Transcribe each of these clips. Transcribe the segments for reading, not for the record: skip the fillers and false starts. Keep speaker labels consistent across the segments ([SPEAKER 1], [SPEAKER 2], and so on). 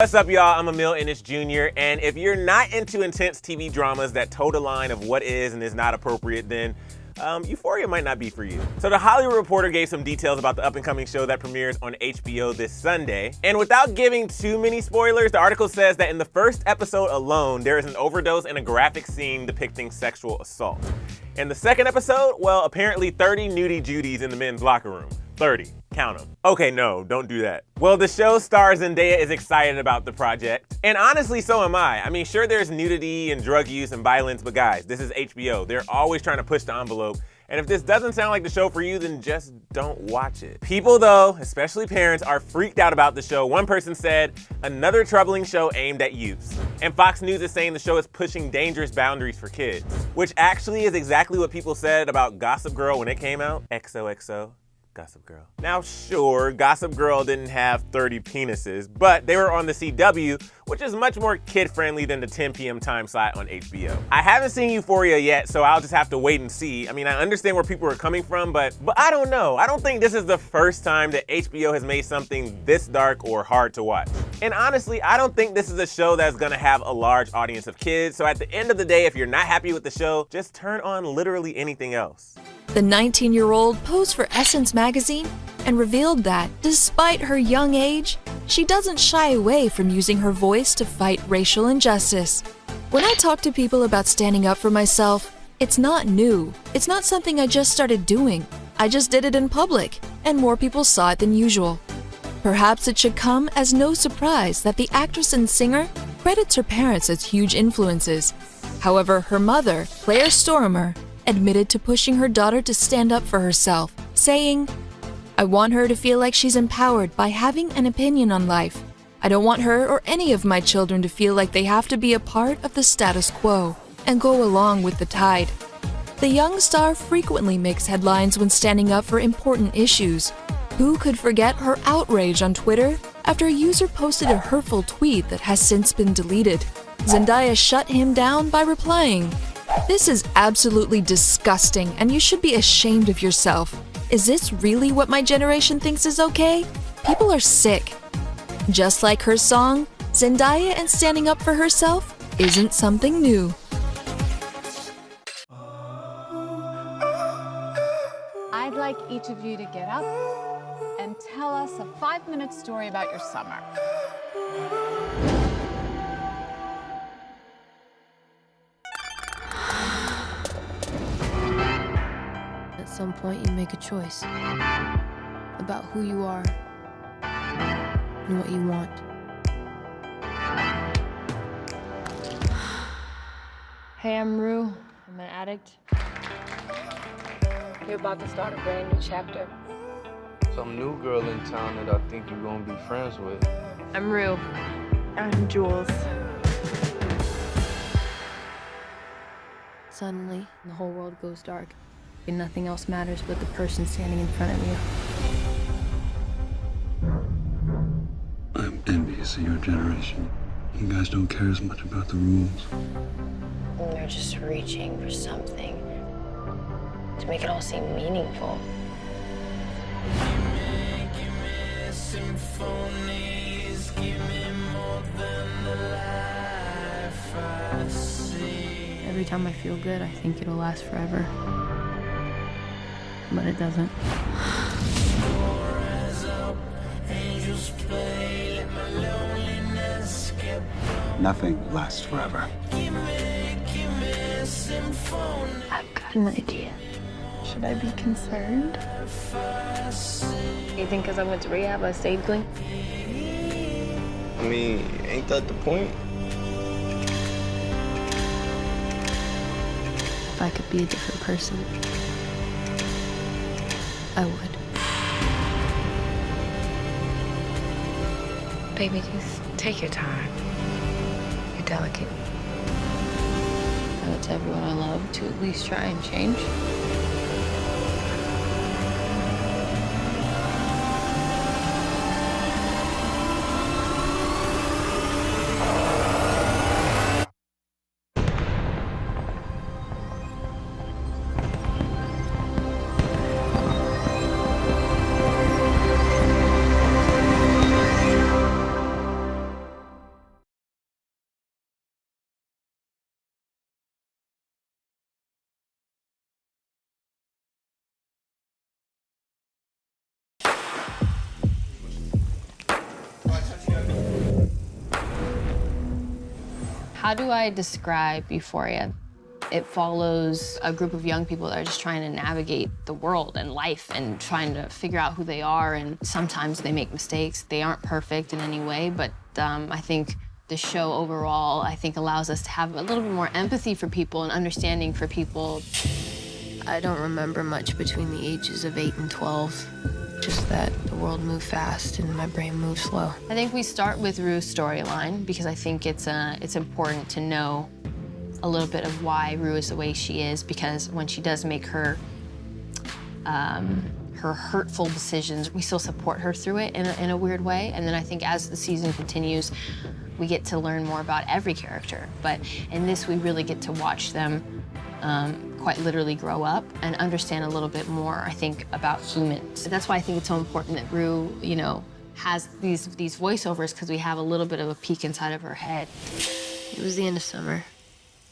[SPEAKER 1] What's up, y'all? I'm Emil Ennis Jr., and if you're not into intense TV dramas that toe the line of what is and is not appropriate, then Euphoria might not be for you. So The Hollywood Reporter gave some details about the up-and-coming show that premieres on HBO this Sunday. And without giving too many spoilers, the article says that in the first episode alone, there is an overdose and a graphic scene depicting sexual assault. In the second episode, well, apparently 30 nudie Judies in the men's locker room. 30. Count them. Okay, no, don't do that. Well, the show star Zendaya is excited about the project. And honestly, so am I. I mean, sure, there's nudity and drug use and violence, but guys, this is HBO. They're always trying to push the envelope. And if this doesn't sound like the show for you, then just don't watch it. People though, especially parents, are freaked out about the show. One person said, another troubling show aimed at youths. And Fox News is saying the show is pushing dangerous boundaries for kids, which actually is exactly what people said about Gossip Girl when it came out. XOXO. Gossip Girl. Now sure, Gossip Girl didn't have 30 penises, but they were on the CW, which is much more kid-friendly than the 10 p.m. time slot on HBO. I haven't seen Euphoria yet, so I'll just have to wait and see. I mean, I understand where people are coming from, but I don't know. I don't think this is the first time that HBO has made something this dark or hard to watch. And honestly, I don't think this is a show that's gonna have a large audience of kids, so at the end of the day, if you're not happy with the show, just turn on literally anything else.
[SPEAKER 2] The 19-year-old posed for Essence magazine and revealed that, despite her young age, she doesn't shy away from using her voice to fight racial injustice. When I talk to people about standing up for myself, it's not new. It's not something I just started doing. I just did it in public, and more people saw it than usual. Perhaps it should come as no surprise that the actress and singer credits her parents as huge influences. However, her mother, Claire Stormer, admitted to pushing her daughter to stand up for herself, saying, "I want her to feel like she's empowered by having an opinion on life. I don't want her or any of my children to feel like they have to be a part of the status quo and go along with the tide." The young star frequently makes headlines when standing up for important issues. Who could forget her outrage on Twitter after a user posted a hurtful tweet that has since been deleted? Zendaya shut him down by replying, "This is absolutely disgusting and you should be ashamed of yourself. Is this really what my generation thinks is okay? People are sick." Just like her song, Zendaya and standing up for herself isn't something new.
[SPEAKER 3] I'd like each of you to get up and tell us a 5-minute story about your summer.
[SPEAKER 4] At some point, you make a choice about who you are and what you want. Hey, I'm Rue. I'm an addict. You're about to start a brand new chapter.
[SPEAKER 5] Some new girl in town that I think you're gonna be friends with.
[SPEAKER 4] I'm Rue.
[SPEAKER 6] I'm Jules.
[SPEAKER 4] Suddenly, the whole world goes dark, and nothing else matters but the person standing in front of you.
[SPEAKER 7] I'm envious of your generation. You guys don't care as much about the rules.
[SPEAKER 8] They're just reaching for something to make it all seem meaningful.
[SPEAKER 4] Every time I feel good, I think it'll last forever. But it doesn't.
[SPEAKER 7] Nothing lasts forever.
[SPEAKER 4] I've got an idea.
[SPEAKER 6] Should I be concerned?
[SPEAKER 4] You think because I went to rehab, I stayed clean?
[SPEAKER 5] I mean, ain't that the point?
[SPEAKER 4] If I could be a different person, I would.
[SPEAKER 8] Baby, just take your time. You're delicate.
[SPEAKER 4] I would tell everyone I love to at least try and change. How do I describe Euphoria? It follows a group of young people that are just trying to navigate the world and life and trying to figure out who they are, and sometimes they make mistakes. They aren't perfect in any way, but I think the show overall, I think, allows us to have a little bit more empathy for people and understanding for people. I don't remember much between the ages of 8 and 12. Just that the world moved fast and my brain moved slow. I think we start with Rue's storyline because I think it's important to know a little bit of why Rue is the way she is, because when she does make her hurtful decisions, we still support her through it in a weird way. And then I think as the season continues, we get to learn more about every character. But in this, we really get to watch them quite literally grow up and understand a little bit more, I think, about humans. That's why I think it's so important that Rue, you know, has these voiceovers, because we have a little bit of a peek inside of her head. It was the end of summer,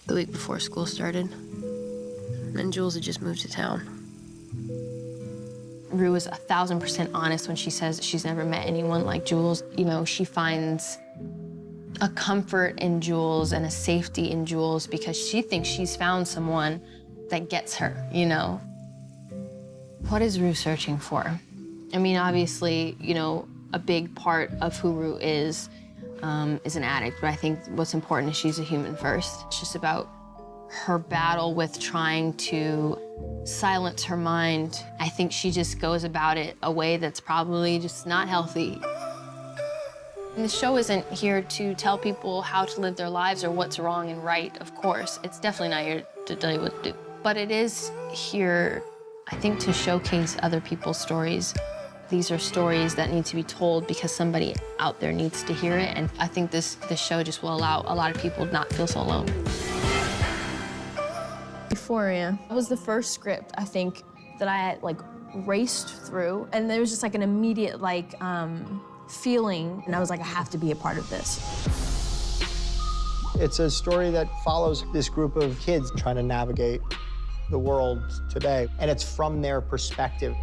[SPEAKER 4] the week before school started, and Jules had just moved to town. Rue is 1,000% honest when she says she's never met anyone like Jules. You know, she finds a comfort in Jules and a safety in Jules because she thinks she's found someone that gets her, you know? What is Rue searching for? I mean, obviously, you know, a big part of who Rue is an addict, but I think what's important is she's a human first. It's just about her battle with trying to silence her mind. I think she just goes about it a way that's probably just not healthy. And the show isn't here to tell people how to live their lives or what's wrong and right, of course. It's definitely not here to tell you what to do. But it is here, I think, to showcase other people's stories. These are stories that need to be told because somebody out there needs to hear it. And I think this show just will allow a lot of people to not feel so alone.
[SPEAKER 9] Euphoria was the first script, I think, that I had, like, raced through. And there was just, like, an immediate, like, feeling. And I was like, I have to be a part of this.
[SPEAKER 10] It's a story that follows this group of kids trying to navigate the world today, and it's from their perspective.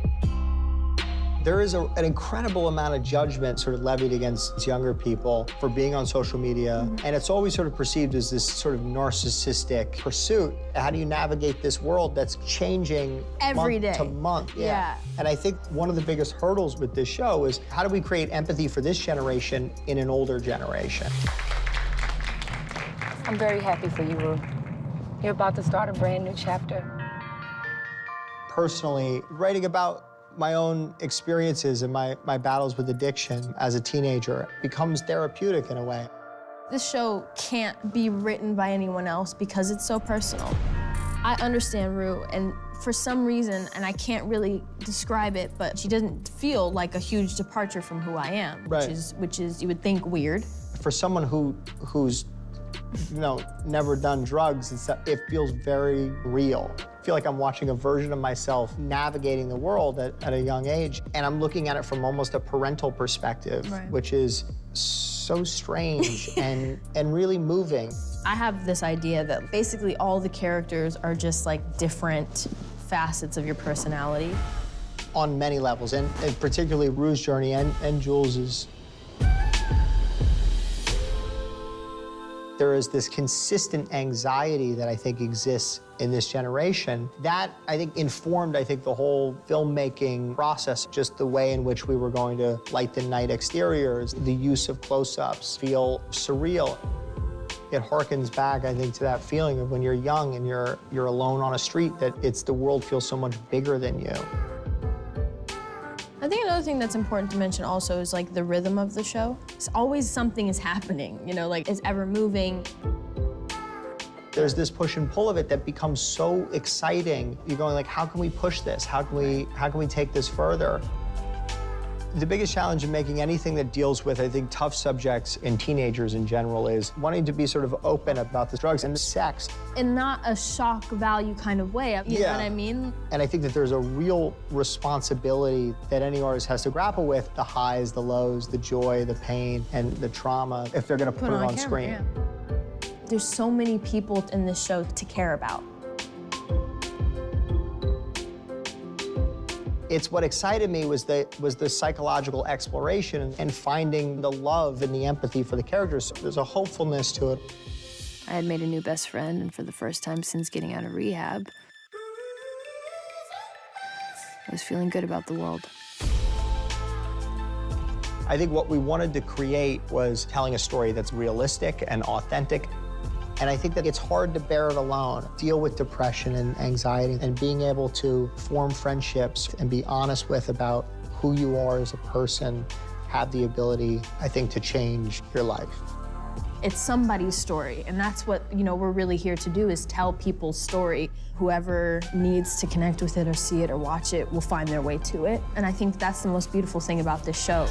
[SPEAKER 10] There is an incredible amount of judgment sort of levied against younger people for being on social media, and it's always sort of perceived as this sort of narcissistic pursuit. How do you navigate this world that's changing
[SPEAKER 9] every
[SPEAKER 10] month
[SPEAKER 9] day
[SPEAKER 10] to month?
[SPEAKER 9] Yeah.
[SPEAKER 10] And I think one of the biggest hurdles with this show is how do we create empathy for this generation in an older generation?
[SPEAKER 11] I'm very happy for you, Rue. You're about to start a brand new chapter.
[SPEAKER 10] Personally, writing about my own experiences and my battles with addiction as a teenager becomes therapeutic in a way.
[SPEAKER 9] This show can't be written by anyone else because it's so personal. I understand Rue, and for some reason, and I can't really describe it, but she doesn't feel like a huge departure from who I am,
[SPEAKER 10] Right.
[SPEAKER 9] which is you would think weird.
[SPEAKER 10] For someone who's never done drugs, it feels very real. I feel like I'm watching a version of myself navigating the world at a young age, and I'm looking at it from almost a parental perspective,
[SPEAKER 9] Right.
[SPEAKER 10] which is so strange and really moving.
[SPEAKER 9] I have this idea that basically all the characters are just like different facets of your personality.
[SPEAKER 10] On many levels, and particularly Rue's journey and Jules's. There is this consistent anxiety that I think exists in this generation. That, I think, informed, the whole filmmaking process, just the way in which we were going to light the night exteriors, the use of close-ups feel surreal. It harkens back, I think, to that feeling of when you're young and you're alone on a street, that the world feels so much bigger than you.
[SPEAKER 9] I think another thing that's important to mention also is like the rhythm of the show. It's always something is happening, like it's ever moving.
[SPEAKER 10] There's this push and pull of it that becomes so exciting. You're going like, how can we push this? How can we take this further? The biggest challenge in making anything that deals with, I think, tough subjects in teenagers in general is wanting to be sort of open about the drugs and sex.
[SPEAKER 9] In not a shock value kind of way, you know what I mean?
[SPEAKER 10] And I think that there's a real responsibility that any artist has to grapple with, the highs, the lows, the joy, the pain, and the trauma, if they're gonna put it on
[SPEAKER 9] camera,
[SPEAKER 10] screen.
[SPEAKER 9] Yeah. There's so many people in this show to care about.
[SPEAKER 10] It's what excited me was the psychological exploration and finding the love and the empathy for the characters. There's a hopefulness to it.
[SPEAKER 4] I had made a new best friend, and for the first time since getting out of rehab, I was feeling good about the world.
[SPEAKER 10] I think what we wanted to create was telling a story that's realistic and authentic. And I think that it's hard to bear it alone, deal with depression and anxiety, and being able to form friendships and be honest with about who you are as a person, have the ability, I think, to change your life.
[SPEAKER 9] It's somebody's story, and that's what, we're really here to do, is tell people's story. Whoever needs to connect with it or see it or watch it will find their way to it. And I think that's the most beautiful thing about this show.